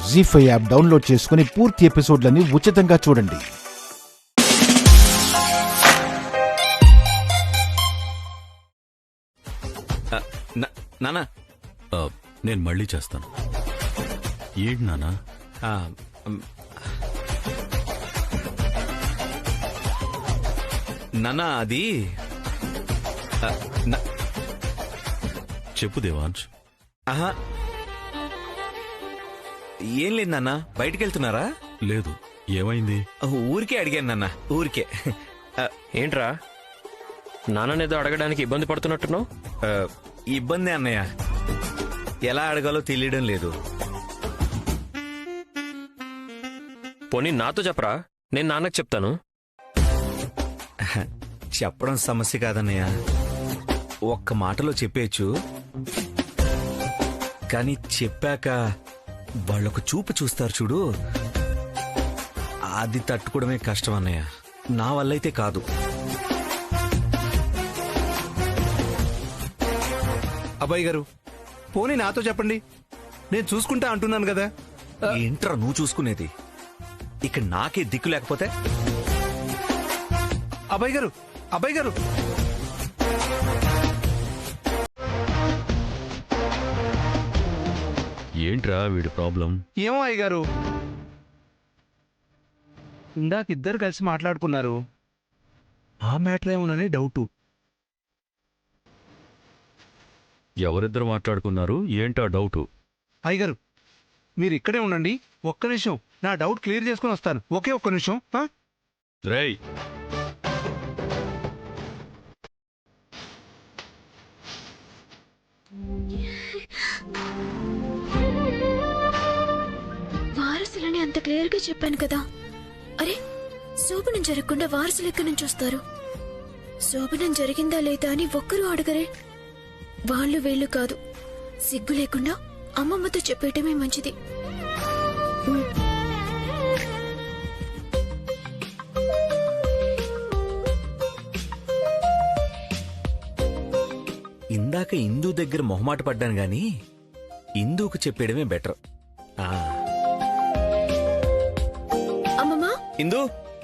జీ5 app download చేసుకుని పూర్తి ఎపిసోడ్లని ఉచితంగా చూడండి. నానా నేను మళ్ళీ చేస్తాను. ఏంటి నానా? నానా అది చెప్పు దేవాంశ్. ఆహా ఏం లేదు నాన్న, బయటికి వెళ్తున్నారా? లేదు, ఏమైంది? ఊరికే అడిగాను నాన్న, ఊరికే. ఏంట్రా నాన్ననేదో అడగడానికి ఇబ్బంది పడుతున్నట్టున్నావు? ఇబ్బంది అన్నయ్య, ఎలా అడగాలో తెలియడం లేదు. పోనీ నాతో చెప్పరా, నేను నాన్నకు చెప్తాను. చెప్పడం సమస్య కాదన్నయ్య, ఒక్క మాటలో చెప్పేయచ్చు. కానీ చెప్పాక వాళ్ళొక చూపు చూస్తారు చూడు, అది తట్టుకోవడమే కష్టం అన్నయ్య. నా వల్లైతే కాదు. అబ్బాయి గారు, పోనీ నాతో చెప్పండి, నేను చూసుకుంటా అంటున్నాను కదా. ఏంట్రా నువ్వు చూసుకునేది? ఇక్కడ నాకే దిక్కు లేకపోతే? అబ్బాయి గారు, అబ్బాయి గారు, ఏంట్రా వీడి ప్రాబ్లం? ఏమో అయ్య గారు, ఇందాక ఇద్దరు కలిసి మాట్లాడుకున్నారు. ఆ మ్యాటర్ ఏమోనని డౌటు. ఎవరిద్దరు మాట్లాడుకున్నారు? ఏంటా డౌటు? అయ్య గారు, మీరు ఇక్కడే ఉండండి, ఒక్క నిమిషం నా డౌట్ క్లియర్ చేసుకుని వస్తాను. ఒకే ఒక్క నిమిషం. రేయ్, వారసులని అంత క్లియర్ గా చెప్పాను కదా. అరే, శోభనం జరగకుండా వారసులు ఎక్కడి నుంచి వస్తారు? శోభనం జరిగిందా లేదా అని ఒక్కరూ అడగరే. వాళ్ళు వీళ్ళు కాదు, సిగ్గు లేకుండా అమ్మమ్మతో చెప్పేయటమే మంచిది. ఇందాక ఇందు దగ్గర మొహమాట పడ్డాను గాని ఇందుకు చెప్పేయడమే బెటర్. అమ్మమ్మా, ఇందు,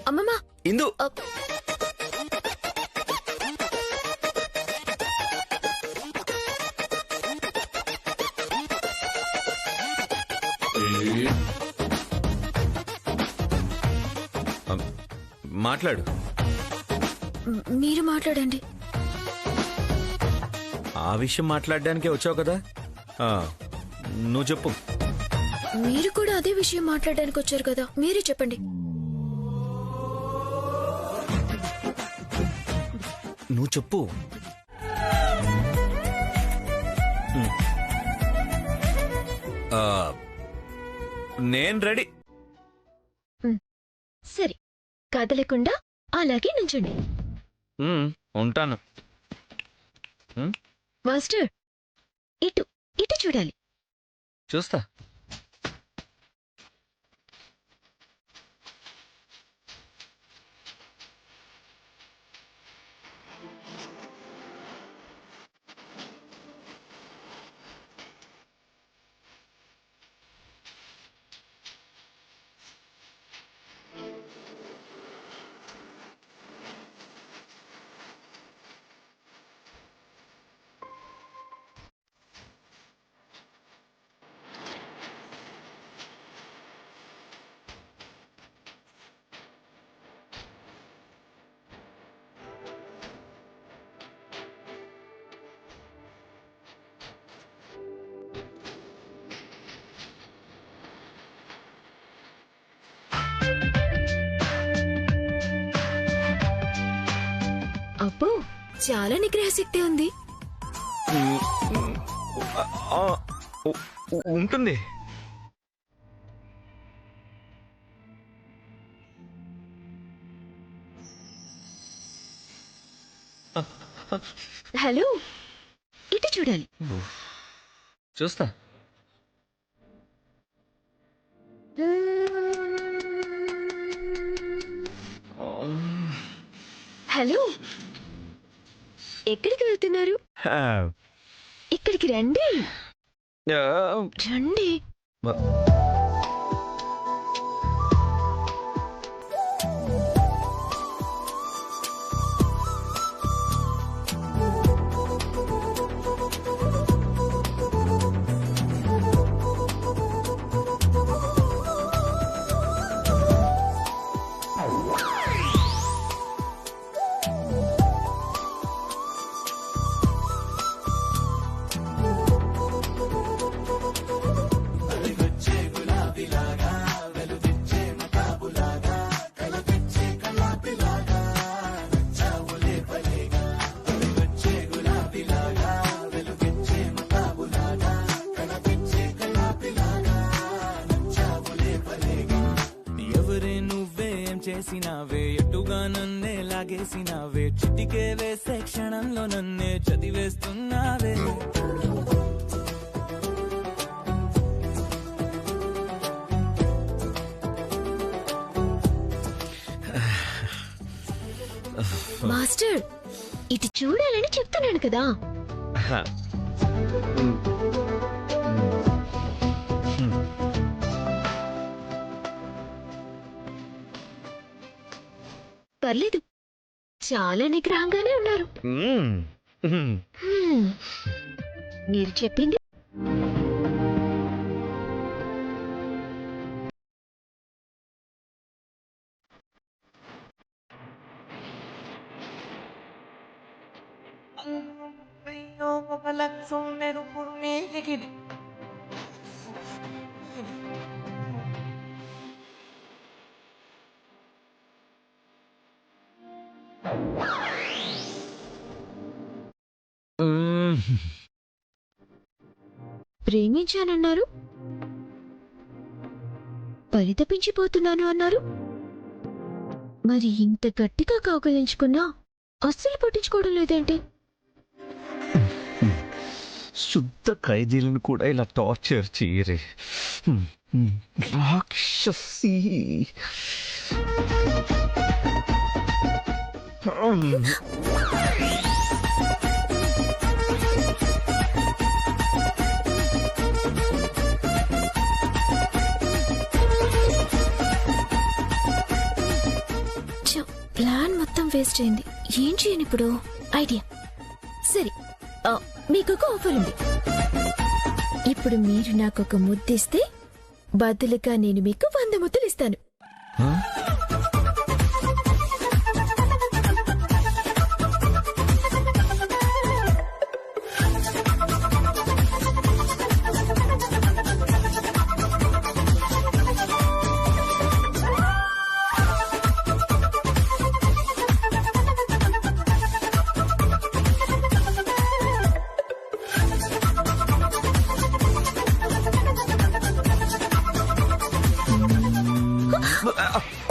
అమ్మమ్మా, ఇందు. మాట్లాడు. మీరు మాట్లాడండి. ఆ విషయం మాట్లాడడానికే వచ్చావు కదా, నువ్వు చెప్పు. మీరు కూడా అదే విషయం మాట్లాడడానికి వచ్చారు కదా, మీరే చెప్పండి. నువ్వు చెప్పు. నేను రెడీ. సరే, కదలకుండా అలాగే నుంచండి. ఉంటాను. మాస్టర్, ఇటు ఇటు చూడాలి. చూస్తా. అబ్బో, చాలా నిగ్రహశక్తి ఉంది. ఉంటుంది. హలో, ఇటు చూడాలి. చూస్తా. హలో, ఎక్కడికి వెళ్తున్నారు? ఇక్కడికి రండి, రండి. చేసినావే ఎటుగా నన్నే లాగేసినావే చిటికే వేసే క్షణంలో నన్నే చదివేస్తున్నావే మాస్టర్ ఇటు చూడాలని చెప్తున్నాను కదా. పర్లేదు, చాలా నిగ్రహంగానే ఉన్నారు. మీరు చెప్పింది ప్రేమించానన్నారు, పరితపించిపోతున్నాను అన్నారు. మరి ఇంత గట్టిగా కౌగలించుకున్నా అస్సలు పట్టించుకోవడం లేదేంటి? శుద్ధ ఖైదీలను కూడా ఇలా టార్చర్ చేయరే రాక్షసి. ప్లాన్ మొత్తం వేస్ట్ అయింది. ఏం చేయను ఇప్పుడు? ఐడియా. సరే, మీకు ఒక ఆఫర్ ఉంది. ఇప్పుడు మీరు నాకు ఒక ముద్దిస్తే బదులుగా నేను మీకు 100 ముద్దలు ఇస్తాను.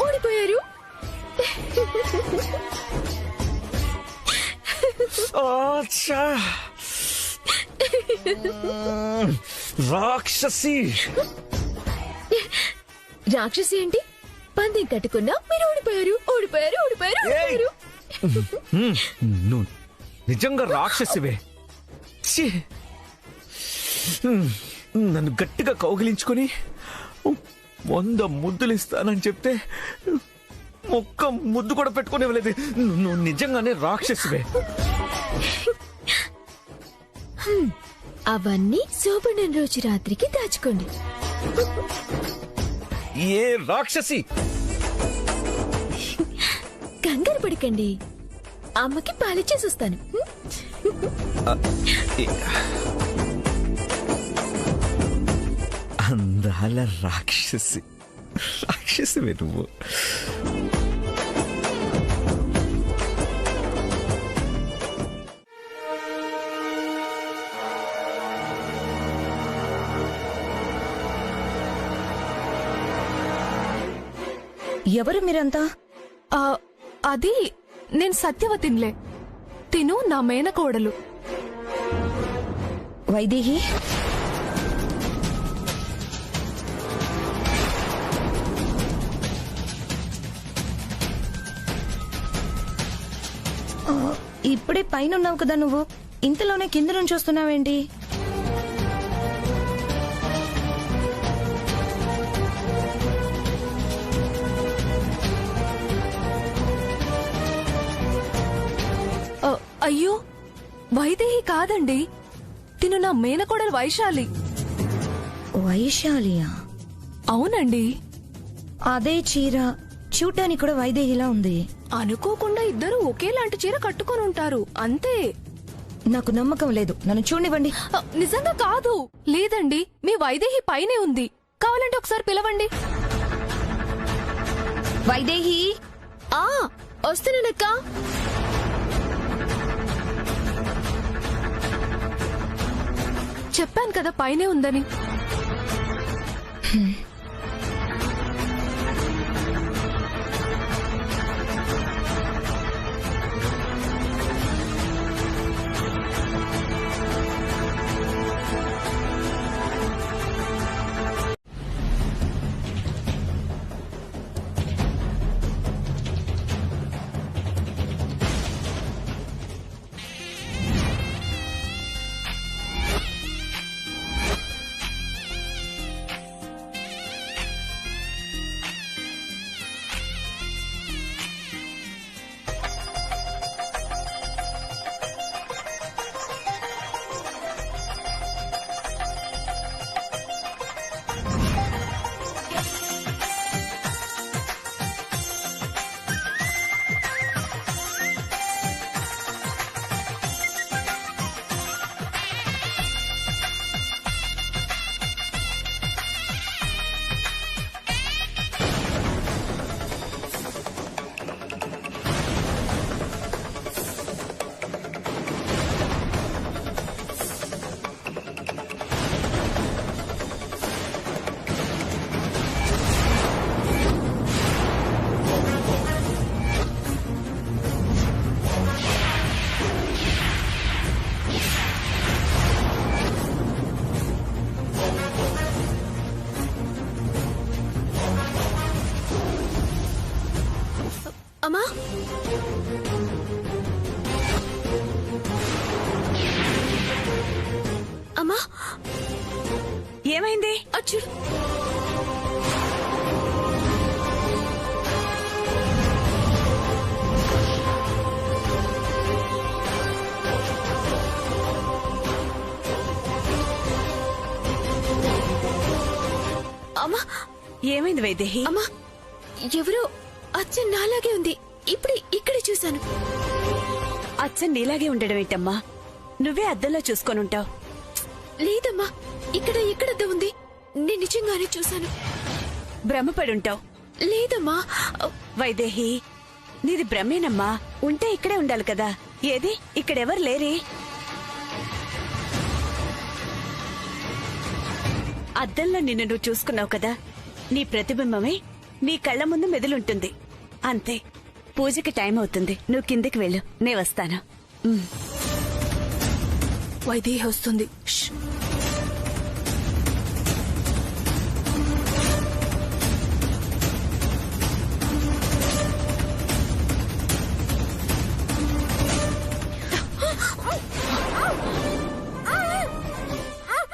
ఓడిపోయారు. రాక్షసి. రాక్షసి ఏంటి? పందెం కట్టుకున్నా మీరు ఓడిపోయారు, ఓడిపోయారు, ఓడిపోయారు, ఓడిపోయారు. నువ్వు నిజంగా రాక్షసివే. ఛీ! నన్ను గట్టిగా కౌగిలించుకొని 100 ముద్దులు ఇస్తానని చెప్తే ఒక్క ముద్దు కూడా పెట్టుకునేవలేదు. నువ్వు నిజంగానే రాక్షసివే. అవన్నీ శోభనం రోజు రాత్రికి దాచుకోండి. ఏ రాక్షసి! కంగారు పడకండి, అమ్మకి పాలిచ్చేసి వస్తాను. అందాల రాక్షసి. రాక్షసివే నువ్వు. ఎవరు మీరంతా? అది నేను సత్యవతిన్లే. తిను నా మేనకోడలు. వైదేహి? ఇప్పుడే పైన ఉన్నావు కదా నువ్వు, ఇంతలోనే కింద నుంచి వస్తున్నావేంటి? అయ్యో, వైదేహి కాదండి, తిను నా మేనకోడలు వైశాలి. వైశాలియా? అవునండి. అదే చీర చూడటానికి కూడా వైదేహిలా ఉంది. అనుకోకుండా ఇద్దరు ఒకేలాంటి చీర కట్టుకొని ఉంటారు, అంతే. నాకు నమ్మకం లేదు, నన్ను చూడనివ్వండి. నిజంగా కాదు. లేదండి, మీ వైదేహి పైనే ఉంది. కావాలంటే ఒకసారి పిలవండి. వైదేహి! వస్తున్నానక్క. చెప్పాను కదా పైనే ఉందని. చూడు. అమ్మా, ఏమైంది వైదేహి? అమ్మా, ఎవరో అచ్చ నాలాగే ఉంది. ఇప్పుడు ఇక్కడే చూశాను. అచ్చం నీలాగే ఉండడం ఏంటమ్మా? నువ్వే అద్దంలో చూసుకొని ఉంటావు. లేదమ్మా, ఇక్కడ ఉంది. నేను నిజంగానే చూశాను. భ్రమపడుంటావు. లేదమ్మా. వైదేహి, నీది భ్రమేనమ్మా. ఉంటే ఇక్కడే ఉండాలి కదా. ఏది ఇక్కడెవరు లేరే? అద్దంలో నిన్ను నువ్వు చూసుకున్నావు కదా, నీ ప్రతిబింబమే నీ కళ్ళ ముందు మెదులుంటుంది. అంతే. పూజకి టైం అవుతుంది. నువ్వు కిందికి వెళ్ళు, నే వస్తాను. వైదేహి వస్తుంది.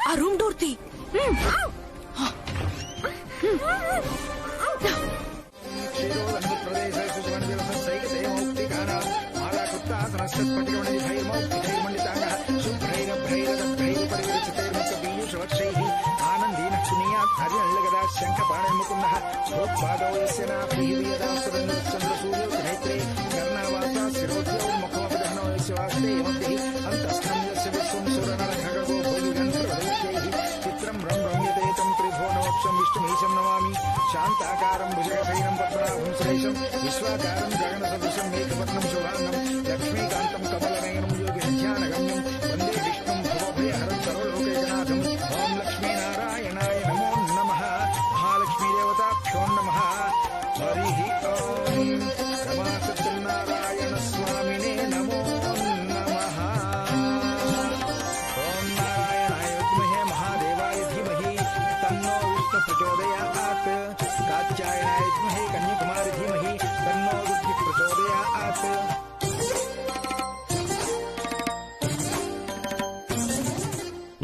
ఆ రూమ్ డోర్ తీ. శాంతాకారం భుజగశయనం పద్మనాభం సురేశం విశ్వాకారం గగన సదృశం మేఘపట్నం శుభాంగం లక్ష్మీకాంతం కమలనయనం యోగి ధ్యానగమ్యం వందే విష్ణుం భవభయహరం సర్వలోకైకనాథం. ఓం లక్ష్మీనారాయణాయ నమో నమః. మహాలక్ష్మీదేవతాభ్యో నమః. హరి ఓం రమా సత్యనారాయణ స్వామినే నమో నమః. ఓం నారాయణాయ విద్మహే మహాదేవాయ ధీమహి తన్నో విష్ణు ప్రచోదయాత్. కాత్యాయనాయ విద్మహే కన్యాకుమారి ధీమహి తన్నో రుద్ర ప్రచోదయాత్.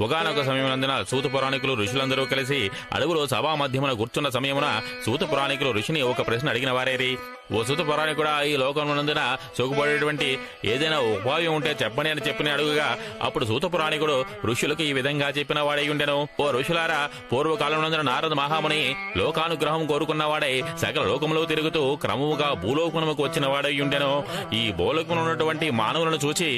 ఒకానొక సమయమునందున సూత పురాణికులు ఋషులందరూ కలిసి అడవులో సభా మధ్యమున కూర్చున్న సమయమున సూత పురాణికులు ఋషిని ఒక ప్రశ్న అడిగిన వారేరి. ఓ సూత పురాణికుడా, ఈ లోకమునందున సుఖపడేటువంటి ఏదైనా ఉపాయం ఉంటే చెప్పని అని చెప్పిన అడుగుగా అప్పుడు సూత పురాణికుడు ఋషులకు ఈ విధంగా చెప్పిన వాడై ఉండెను. ఓ ఋషులారా, పూర్వకాలమునందున నారద మహాముని లోకానుగ్రహం కోరుకున్నవాడై సకల లోకములో తిరుగుతూ క్రమముగా భూలోకమునకు వచ్చిన వాడై ఉండెను. ఈ భూలోకమున ఉన్నటువంటి మానవులను చూచి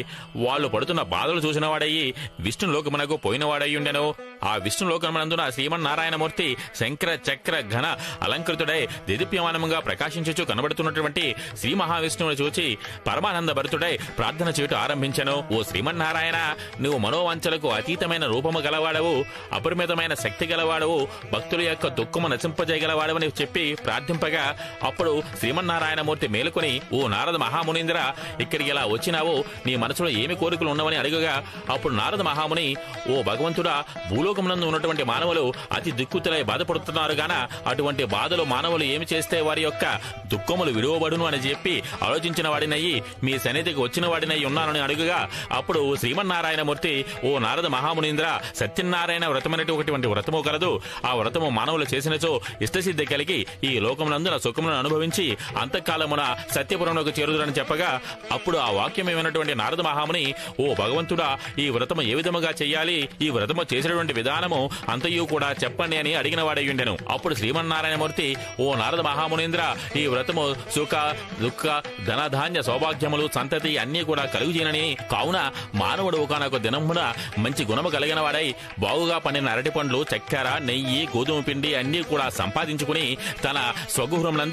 వాళ్ళు పడుతున్న బాధలు చూసిన వాడయ్యి విష్ణు లోకమునకు పోయినవాడై ఉండెను. ఆ విష్ణు లోకమునందున శ్రీమన్నారాయణమూర్తి శంకర చక్ర ఘన అలంకృతుడై దిదిప్యమానముగా ప్రకాశించుచు కనబడుతున్నటువంటి శ్రీ మహావిష్ణువుని చూచి పరమానంద భరితుడై ప్రార్థన చేయటం ఆరంభించెను. ఓ శ్రీమన్నారాయణ, నువ్వు మనోవంచలకు అతీతమైన రూపము గలవాడవు, అపరిమితమైన శక్తి గలవాడవు, భక్తుల యొక్క దుఃఖము నశింపజేయగలవాడవని చెప్పి ప్రార్థింపగా అప్పుడు శ్రీమన్నారాయణమూర్తి మేలుకొని, ఓ నారద మహామునీంద్ర, ఇక్కడికి ఇలా వచ్చినావు, నీ మనసులో ఏమి కోరికలు ఉన్నవని అడుగగా అప్పుడు నారద మహాముని, ఓ భగవంతుడా, భూలోకమునందు ఉన్నటువంటి మానవులు అతి దిక్కుతులై బాధపడుతున్నారు గాన అటువంటి బాధలు మానవులు ఏమి చేస్తే వారి యొక్క దుఃఖములు విడువబడును అని చెప్పి ఆలోచించిన వాడినయ్యి మీ సన్నిధికి వచ్చిన వాడినయ్యి ఉన్నానని అడుగుగా అప్పుడు శ్రీమన్నారాయణమూర్తి, ఓ నారద మహామునీంద్ర, సత్యనారాయణ వ్రతమైనటువంటి వ్రతము కలదు. ఆ వ్రతము మానవులు చేసినచో ఇష్టసిద్ధి కలిగి ఈ లోకమునందున సుఖములను అనుభవించి అంతఃకాలమున సత్యపురమునకు చేరుదురని చెప్పగా అప్పుడు ఆ వాక్యం ఏమైనటువంటి నారద మహాముని, ఓ భగవంతుడా, ఈ వ్రతము ఏ విధముగా చెయ్యాలి, ఈ వ్రతము చేసినటువంటి విధానము అంతయు కూడా చెప్పండి అని అడిగిన వాడయ్యుండెను. అప్పుడు శ్రీమన్నారాయణమూర్తి, ఓ నారద మహామునీంద్ర, ఈ వ్రతము సుఖ దుఃఖ ధనధాన్య సౌభాగ్యములు సంతతి అన్ని కూడా కలుగుజేనని, కావున మానవుడు ఒకనొక దినమున మంచి గుణము కలిగిన వాడై బాగుగా పండిన అరటి పండ్లు, చక్కెర, నెయ్యి, గోధుమ పిండి అన్ని కూడా సంపాదించుకుని తన స్వగృహమునందు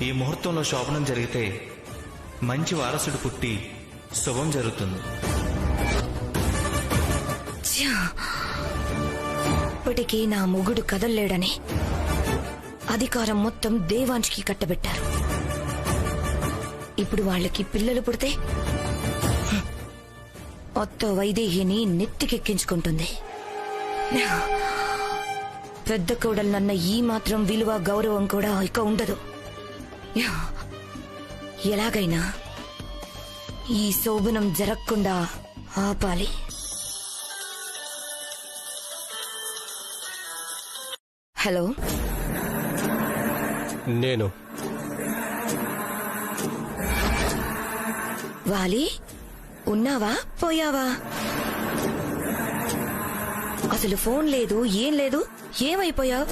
ఈ ముహూర్తంలో శోభనం జరిగితే మంచి వారసుడు పుట్టి శుభం జరుగుతుంది. ఇప్పటికీ నా మొగుడు కదల్లేడని అధికారం మొత్తం దేవాంశ్కి కట్టబెట్టారు. ఇప్పుడు వాళ్ళకి పిల్లలు పుడితే అత్త వైదేహిని నెత్తికెక్కించుకుంటుంది. పెద్ద కోడలు నన్న ఈ మాత్రం విలువ గౌరవం కూడా ఇక ఉండదు. ఎలాగైనా ఈ శోభనం జరగకుండా ఆపాలి. హలో, నేను వాలి, ఉన్నావా పోయావా? అసలు ఫోన్ లేదు, ఏం లేదు, ఏమైపోయావు?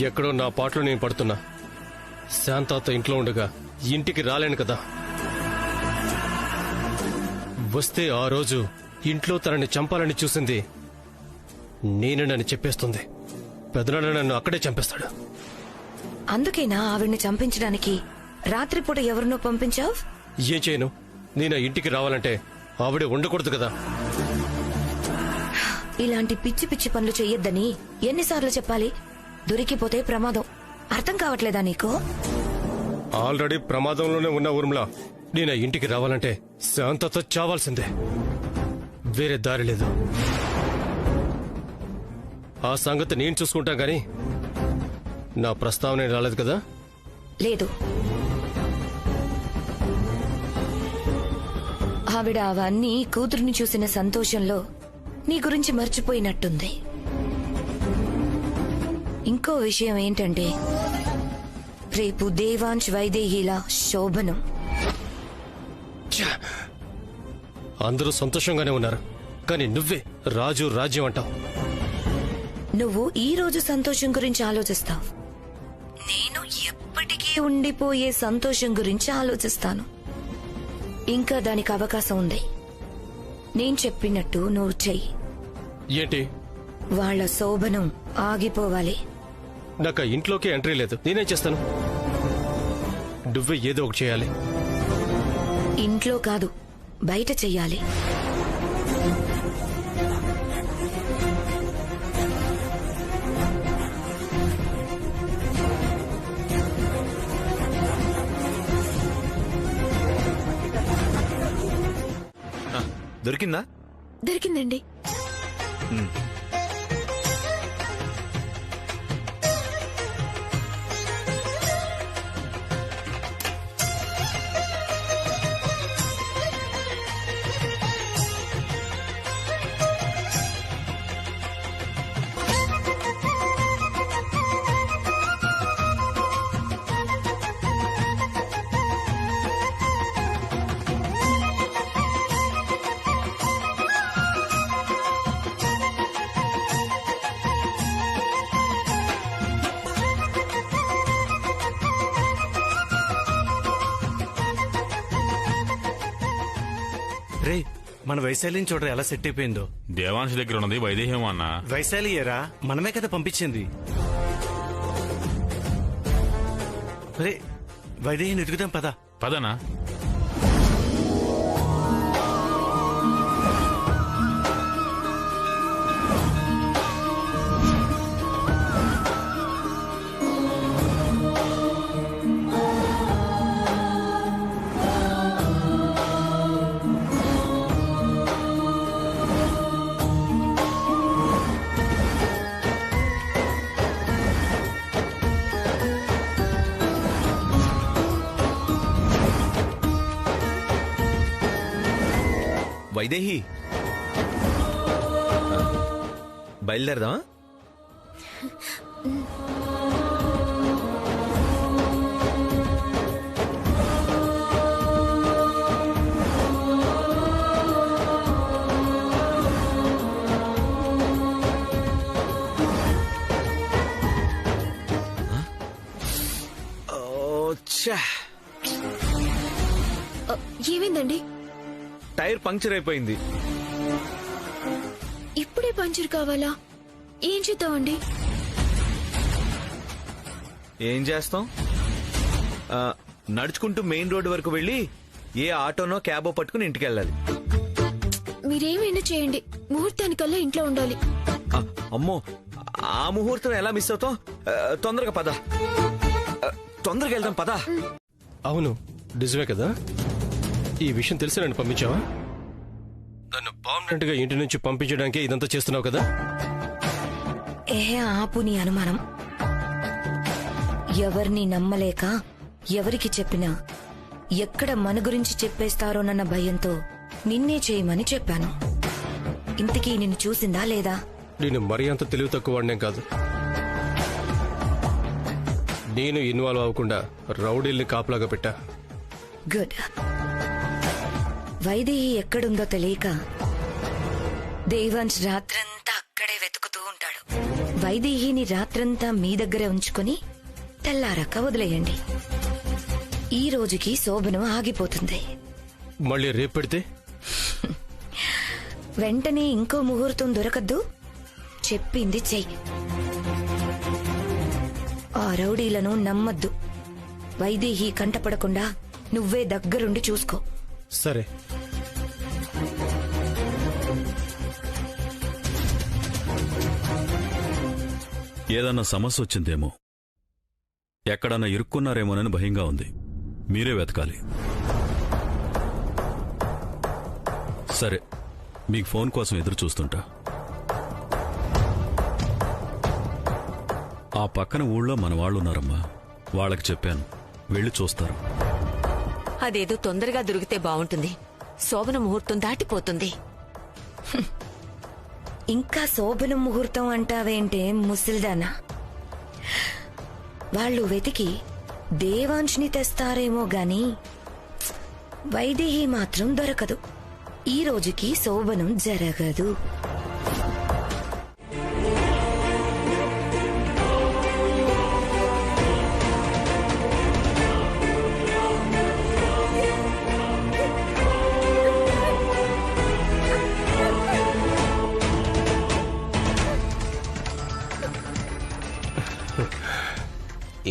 ఎక్కడో నా పాటలో నేను పడుతున్నా. శాంతాత ఇంట్లో ఉండగా ఇంటికి రాలేను కదా. వస్తే ఆ రోజు ఇంట్లో తనని చంపాలని చూసింది నేనని చెప్పేస్తుంది. పెదనాన్న నన్ను అక్కడే చంపేస్తాడు. అందుకేనా ఆవిడ్ని చంపించడానికి రాత్రిపూట ఎవరినో పంపించావు? ఏం చేయను? నేను ఆ ఇంటికి రావాలంటే ఆవిడే ఉండకూడదు కదా. ఇలాంటి పిచ్చి పిచ్చి పనులు చెయ్యొద్దని ఎన్నిసార్లు చెప్పాలి? దొరికిపోతే ప్రమాదం. అర్థం కావట్లేదా నీకు? ఆల్రెడీ ప్రమాదంలోనే ఉన్న ఊర్మిళ, నేను ఆ ఇంటికి రావాలంటే శాంతతో చావాల్సిందే. వేరే దారి లేదు. ఆ సంగతి నేను చూసుకుంటా గాని నా ప్రస్తావన రాలేదు కదా. లేదు, ఆవిడ అవన్నీ కూతురుని చూసిన సంతోషంలో నీ గురించి మర్చిపోయినట్టుంది. ఇంకో విషయం ఏంటంటే, రేపు దేవాంశ్ వైదేహిల శోభనం. అందరూ సంతోషంగానే ఉన్నారు, కానీ నువ్వే రాజు రాజ్యం అంటావు. నువ్వు ఈ రోజు సంతోషం గురించి ఆలోచిస్తావు, నేను ఎప్పటికీ ఉండిపోయే సంతోషం గురించి ఆలోచిస్తాను. ఇంకా దానికి అవకాశం ఉంది. నేను చెప్పినట్టు నువ్వు చెయ్యి. ఏంటి? వాళ్ళ శోభనం ఆగిపోవాలి. నాకు ఆ ఇంట్లోకి ఎంట్రీ లేదు, నేనేం చేస్తాను? నువ్వే ఏదో ఒకటి చేయాలి. ఇంట్లో కాదు, బయట చెయ్యాలి. దొరికిందా? దొరికిందండి. రే, మన వైశాలిని చూడరా ఎలా సెట్ అయిపోయిందో. దేవాంశ్ దగ్గర ఉన్నది వైదేహ్యం అన్న. వైశాలి ఏరా, మనమే కదా పంపించింది. రే, వైదేహిని ఎదుగుదాం పద. పదనా? వైదేహి, బయలుదేరదామా? ఏమైందండి? టైర్ పంక్చర్ అయిపోయింది. ఇప్పుడే పంచర్ కావాలా? ఏం చేద్దామండి? ఏం చేస్తాం? నడుచుకుంటూ మెయిన్ రోడ్డు వరకు వెళ్ళి ఏ ఆటోనో క్యాబో పట్టుకుని ఇంటికి వెళ్ళాలి. మీరేమైనా చేయండి, ముహూర్తానికల్లా ఇంట్లో ఉండాలి. అమ్మో, ఆ ముహూర్తం ఎలా మిస్ అవుతాం? తొందరగా పద, తొందరగా వెళ్దాం పద. అవును, నిజమే కదా. ఈ విషయం తెలిసి నన్ను పంపించావా? నన్ను పర్మనెంట్ గా ఇంటి నుంచి పంపించడానికే ఇదంతా చేస్తున్నావు కదా. ఆపు నీ అనుమానం. ఎవరిని నమ్మలేక ఎవరికి చెప్పినా ఎక్కడ మన గురించి చెప్పేస్తారోనన్న భయంతో నిన్నే చేయమని చెప్పాను. ఇంతకీ నిన్ను చూసిందా లేదా? నేను మరీ అంత తెలివి తక్కువ వాడినేం కాదు. నేను ఇన్వాల్వ్ అవ్వకుండా రౌడీల్ని కాపలాగా పెట్టా. గుడ్. వైదేహి ఎక్కడుందో తెలియక దేవాంశ్ రాత్రంతా అక్కడే వెతుకుతూ ఉంటాడు. వైదేహిని రాత్రంతా మీ దగ్గరే ఉంచుకొని తెల్లారాక వదిలేయండి. ఈ రోజుకి శోభనం ఆగిపోతుంది. మళ్ళీ రేపు పెడితే వెంటనే ఇంకో ముహూర్తం దొరకద్దు. చెప్పింది చెయ్యి. ఆ రౌడీలను నమ్మద్దు. వైదేహి కంటపడకుండా నువ్వే దగ్గరుండి చూసుకో. సరే. ఏదన్నా సమస్య వచ్చిందేమో, ఎక్కడన్నా ఇరుక్కున్నారేమోనని భయంగా ఉంది. మీరే వెతకాలి. సరే, మీకు ఫోన్ కోసం ఎదురు చూస్తుంటా. ఆ పక్కన ఊళ్ళో మన వాళ్ళున్నారమ్మా, వాళ్ళకి చెప్పాను, వెళ్ళి చూస్తారు. అదేదో తొందరగా దొరికితే బావుంటుంది. శోభన ముహూర్తం దాటిపోతుంది. ఇంకా శోభనం ముహూర్తం అంటావేంటే ముసిల్దానా? వాళ్ళు వెతికి దేవాంశ్ని తెస్తారేమో గాని వైదేహి మాత్రం దొరకదు. ఈ రోజుకి శోభనం జరగదు.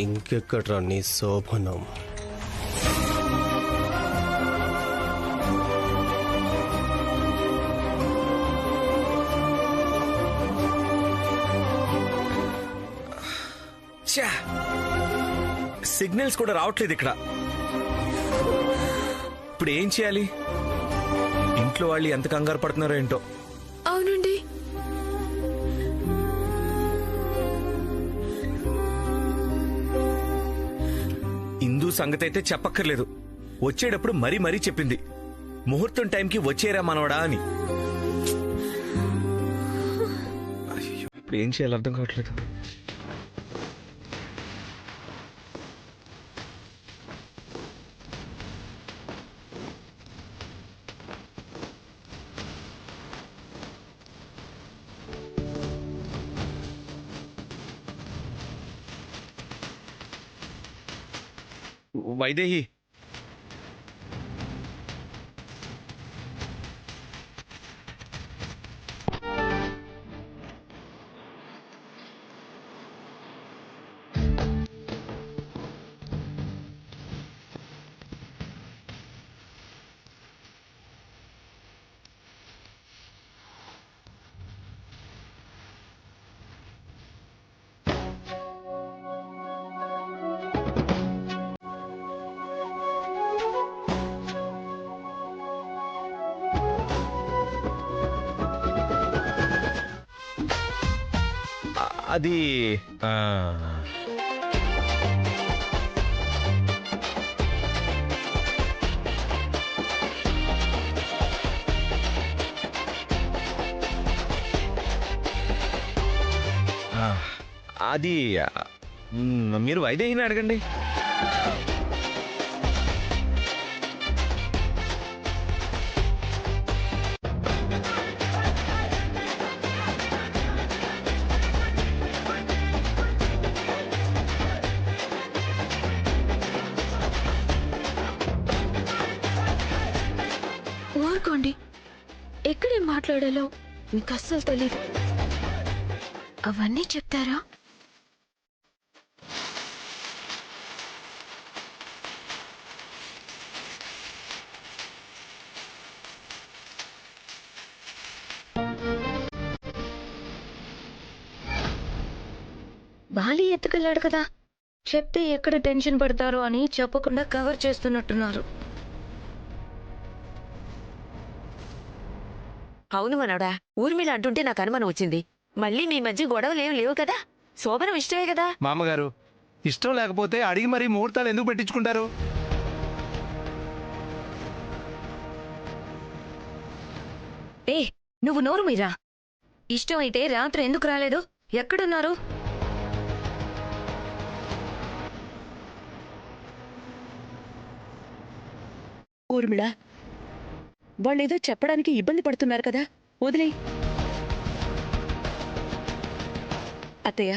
ఇంకెక్కడ్రా నీ శోభనం? సిగ్నల్స్ కూడా రావట్లేదు ఇక్కడ. ఇప్పుడు ఏం చేయాలి? ఇంట్లో వాళ్ళు ఎంత కంగారు పడుతున్నారో ఏంటో. అవునండి, ఇందు సంగతి అయితే చెప్పక్కర్లేదు. వచ్చేటప్పుడు మరీ మరీ చెప్పింది, ముహూర్తం టైంకి వచ్చేరా మనవడా అని. అయ్యో, ఇప్పుడు ఏం చేయాలి అర్థం కావట్లేదు. వైదేహి, అది అది మీరు వైదేహిని అడగండి. ఊరుకోండి. ఎక్కడేం మాట్లాడాలో మీకు అస్సలు తెలీదు. అవన్నీ చెప్తారా? బాలి ఎత్తుకెళ్ళాడు కదా, చెప్తే ఎక్కడ టెన్షన్ పడతారో అని చెప్పకుండా కవర్ చేస్తున్నట్టున్నారు. అవును మనవడా, ఊర్మిళ అంటుంటే నాకు అనుమానం వచ్చింది. మళ్ళీ మీ మధ్య గొడవలేం లేవు కదా? శోభనం ఇష్టమే కదా? మామగారు, ఇష్టం లేకపోతే అడిగి మరీ ముహూర్తాలు ఎందుకు పెట్టించుకుంటారు? ఏ నువ్వు నోరు మీరా. ఇష్టం అయితే రాత్రి ఎందుకు రాలేదు? ఎక్కడున్నారు? ఊర్మిళ, వాళ్ళేదో చెప్పడానికి ఇబ్బంది పడుతున్నారు కదా, వదిలే. అత్తయ్య,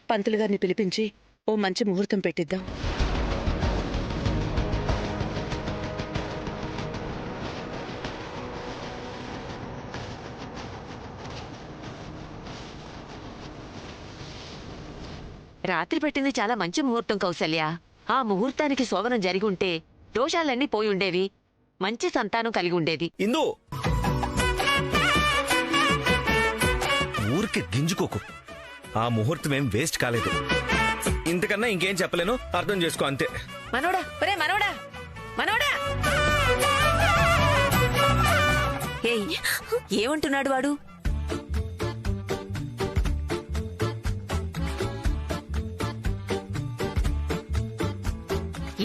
పంతులు గారిని పిలిపించి ఓ మంచి ముహూర్తం పెట్టిద్దాం. రాత్రి పెట్టింది చాలా మంచి ముహూర్తం కౌసల్య. ఆ ముహూర్తానికి శోభనం జరిగి ఉంటే దోషాలన్నీ పోయి ఉండేవి, మంచి సంతానం కలిగి ఉండేది. ఇందు ఊరికి గింజుకోకు. ఆ ముహూర్తం ఏం వేస్ట్ కాలేదు. ఇంతకన్నా ఇంకేం చెప్పలేను, అర్థం చేసుకో అంతే. మనోడా, ఒరే మనోడా, మనోడా! ఏయ్, ఏమంటున్నాడు వాడు?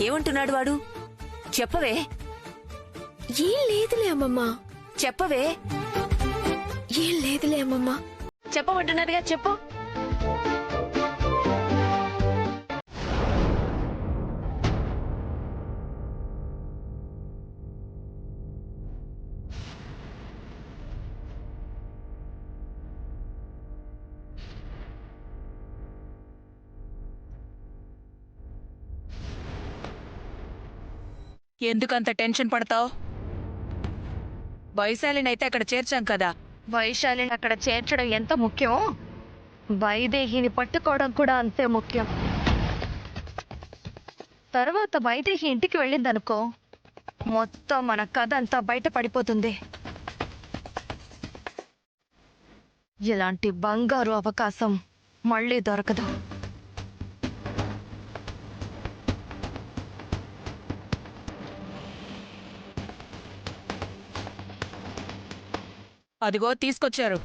ఏమంటున్నాడు వాడు? చెప్పవే. ఏం లేదులే అమ్మమ్మ. చెప్పవే. ఏం లేదులే అమ్మమ్మ. చెప్పమంటున్నారుగా, చెప్పు. ఎందుకంత టెన్షన్ పడతావు? వైశాలినైతే అక్కడ చేర్చాం కదా. వైశాలిని అక్కడ చేర్చడం ఎంత ముఖ్యమో వైదేహిని పట్టుకోవడం కూడా అంతే ముఖ్యం. తర్వాత వైదేహి ఇంటికి వెళ్ళిందనుకో, మొత్తం మన కథ అంతా బయట పడిపోతుంది. ఇలాంటి బంగారు అవకాశం మళ్ళీ దొరకదు. అదిగో తీసుకొచ్చారు.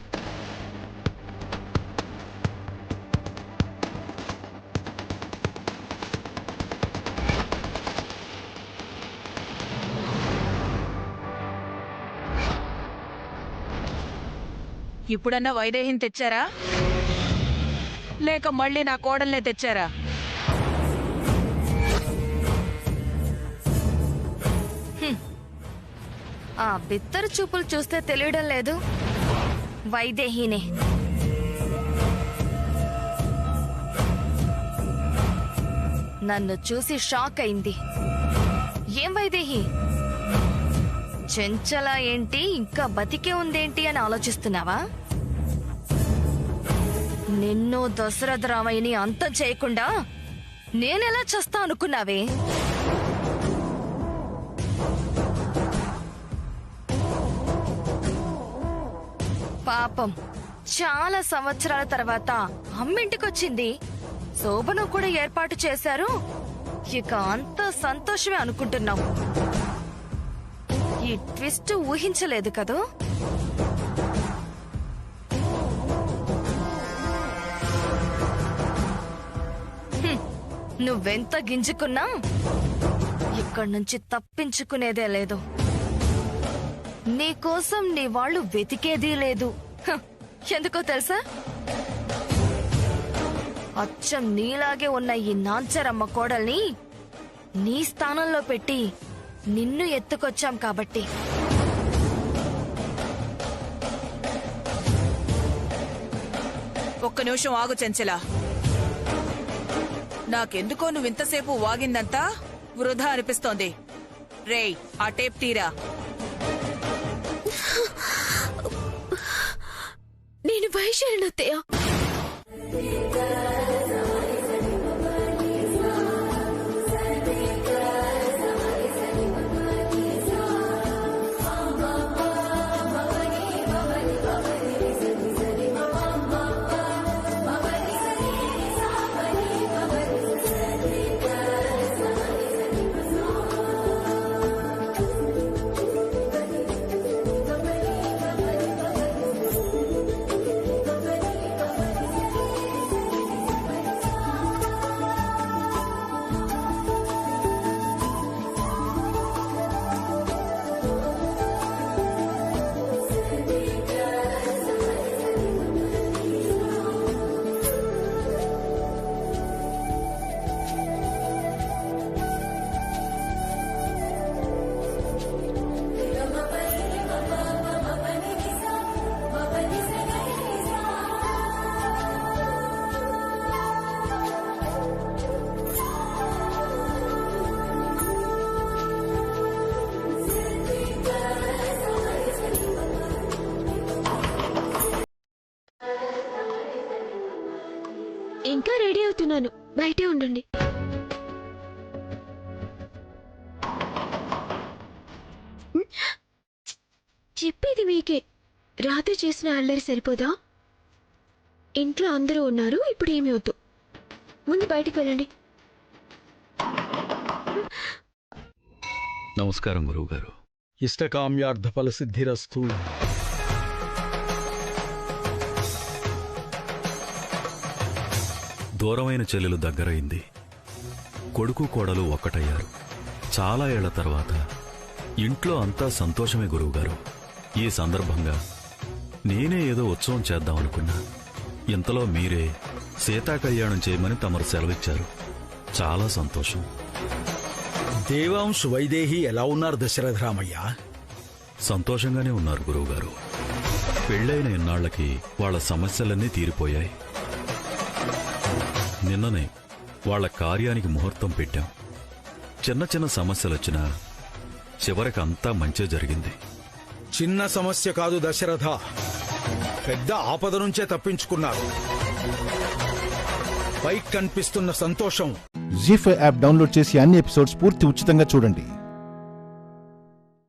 ఇప్పుడన్నా వైదేహిని తెచ్చారా, లేక మళ్ళీ నా కోడల్నే తెచ్చారా? ఆ బిత్తరు చూపులు చూస్తే తెలియడం లేదు, వైదేహినే. నన్ను చూసి షాక్ అయింది. ఏం వైదేహి, చెంచల ఏంటి ఇంకా బతికే ఉందేంటి అని ఆలోచిస్తున్నావా? నిన్ను దశరథ రామయ్యని అంతం చేయకుండా నేనెలా చేస్తా అనుకున్నావే? పాపం చాలా సంవత్సరాల తర్వాత అమ్మింటికొచ్చింది, శోభను కూడా ఏర్పాటు చేశారు. ఇక అంత సంతోషమే అనుకుంటున్నావు. ఈ ట్విస్ట్ ఊహించలేదు కదూ? నువ్వెంత గింజుకున్నా ఇక్కడి నుంచి తప్పించుకునేదే లేదు. నీకోసం నీ వాళ్ళు వెతికేదీ లేదు. ఎందుకో తెలుసా? అచ్చం నీలాగే ఉన్న ఈ నాంచరమ్మ కోడల్ని నీ స్థానంలో పెట్టి నిన్ను ఎత్తుకొచ్చాం కాబట్టి. ఒక్క నిమిషం ఆగు చెంచలా. నాకెందుకో నువ్వింతసేపు వాగిందంతా వృధా అనిపిస్తోంది. రేయ్, ఆ టేప్ తీరా. నేను వైశాలినత్తయ్య. బయటే ఉండండి. చెప్పేది మీకే. రాత్రి చేసిన అల్లరి సరిపోదా? ఇంట్లో అందరూ ఉన్నారు, ఇప్పుడు ఏమీ వద్దు. ముందు బయటికి వెళ్ళండి. నమస్కారం గురువు గారు. ఇష్టకామ్యార్థ ఫల సిద్ధిరస్తు. దూరమైన చెల్లెలు దగ్గరైంది. కొడుకు కోడలు ఒక్కటయ్యారు. చాలా ఏళ్ల తర్వాత ఇంట్లో అంతా సంతోషమే గురువుగారు. ఈ సందర్భంగా నేనే ఏదో ఉత్సవం చేద్దామనుకున్నా. ఇంతలో మీరే సీతా కళ్యాణం చేయమని తమరు సెలవిచ్చారు. చాలా సంతోషం. దేవాంశ్ వైదేహి ఎలా ఉన్నారు దశరథరామయ్య? సంతోషంగానే ఉన్నారు గురువుగారు. పెళ్ళైన ఇన్నాళ్లకి వాళ్ల సమస్యలన్నీ తీరిపోయాయి. నిన్ననే వాళ్ల కార్యానికి ముహూర్తం పెట్టాం. చిన్న చిన్న సమస్యలొచ్చినా చివరికి అంతా మంచే జరిగింది. చిన్న సమస్య కాదు దశరథ, పెద్ద ఆపద నుంచే తప్పించుకున్నారు. పైకి కనిపిస్తున్న సంతోషం. జీ5 యాప్ డౌన్లోడ్ చేసి అన్ని ఎపిసోడ్స్ పూర్తి ఉచితంగా చూడండి.